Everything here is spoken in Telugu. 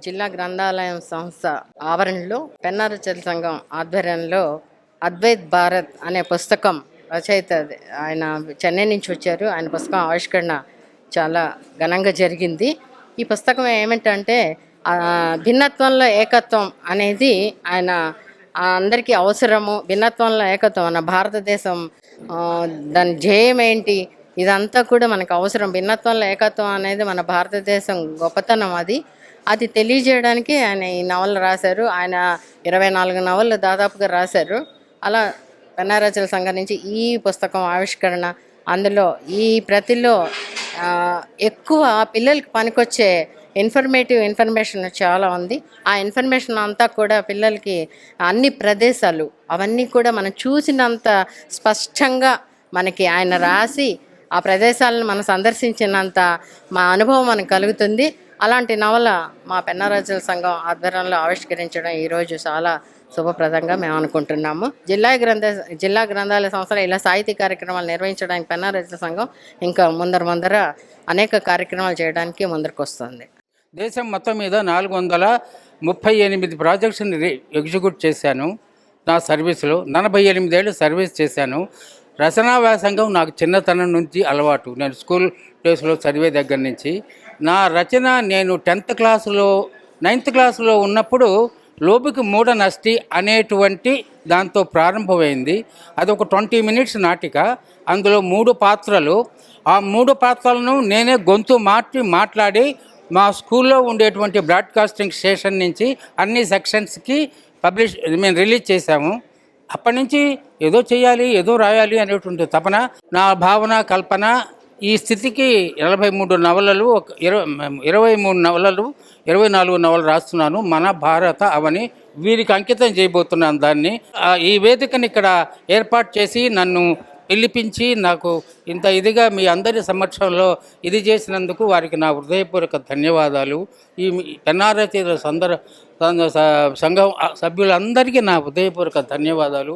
జిల్లా గ్రంథాలయం సంస్థ ఆవరణలో పెన్నా రచయితల సంఘం ఆధ్వర్యంలో అద్వైత్ భారత్ అనే పుస్తకం రచయిత ఆయన చెన్నై నుంచి వచ్చారు. ఆయన పుస్తకం ఆవిష్కరణ చాలా ఘనంగా జరిగింది. ఈ పుస్తకం ఏమిటంటే భిన్నత్వంలో ఏకత్వం అనేది ఆయన అందరికీ అవసరము. భిన్నత్వంలో ఏకత్వం మన భారతదేశం దాని ధ్యేయం ఏంటి, ఇదంతా కూడా మనకు అవసరం. భిన్నత్వంలో ఏకత్వం అనేది మన భారతదేశం గొప్పతనం. అది తెలియజేయడానికి ఆయన ఈ నవలు రాశారు. ఆయన 24 నవలు దాదాపుగా రాశారు. అలా పెన్నా రచయితల సంఘం నుంచి ఈ పుస్తకం ఆవిష్కరణ, అందులో ఈ ప్రతిలో ఎక్కువ పిల్లలకి పనికొచ్చే ఇన్ఫర్మేషన్ చాలా ఉంది. ఆ ఇన్ఫర్మేషన్ అంతా కూడా పిల్లలకి అన్ని ప్రదేశాలు అవన్నీ కూడా మనం చూసినంత స్పష్టంగా మనకి ఆయన రాసి ఆ ప్రదేశాలను మనం సందర్శించినంత మా అనుభవం మనకు కలుగుతుంది. అలాంటి నవల మా పెన్నా రచయితల సంఘం ఆధ్వర్యంలో ఆవిష్కరించడం ఈరోజు చాలా శుభప్రదంగా మేము అనుకుంటున్నాము. జిల్లా గ్రంథాలయ సంస్థలో ఇలా సాహితీ కార్యక్రమాలు నిర్వహించడానికి పెన్నా రచయితల సంఘం ఇంకా ముందర అనేక కార్యక్రమాలు చేయడానికి ముందరకు వస్తుంది. దేశం మొత్తం మీద 438 ప్రాజెక్ట్స్ని ఎగ్జిక్యూట్ చేశాను. నా సర్వీస్లో 48 ఏళ్ళు సర్వీస్ చేశాను. రచనా వ్యాసంగం నాకు చిన్నతనం నుంచి అలవాటు. నేను స్కూల్ డేస్లో చదివే దగ్గర నుంచి నా రచన నేను 9th క్లాసులో ఉన్నప్పుడు లోబికి మూఢ నష్టి అనేటువంటి దాంతో ప్రారంభమైంది. అది ఒక 20 minutes నాటిక. అందులో 3 పాత్రలు. ఆ 3 పాత్రలను నేనే గొంతు మాట్లాడి మా స్కూల్లో ఉండేటువంటి బ్రాడ్కాస్టింగ్ స్టేషన్ నుంచి అన్ని సెక్షన్స్కి మేము రిలీజ్ చేశాము. అప్పటి నుంచి ఏదో చేయాలి, ఏదో రాయాలి అనేటువంటి తపన, నా భావన, కల్పన ఈ స్థితికి 43 నవలలు, 23 నవలలు, 24 నవలలు రాస్తున్నాను. మన భారత అవని వీరికి అంకితం చేయబోతున్నాను దాన్ని. ఈ వేదికని ఇక్కడ ఏర్పాటు చేసి నన్ను పిలిపించి నాకు ఇంత ఇదిగా మీ అందరి సమక్షంలో ఇది చేసినందుకు వారికి నా హృదయపూర్వక ధన్యవాదాలు. ఈ పెన్నా రచయితల సంఘం సభ్యులందరికీ నా హృదయపూర్వక ధన్యవాదాలు.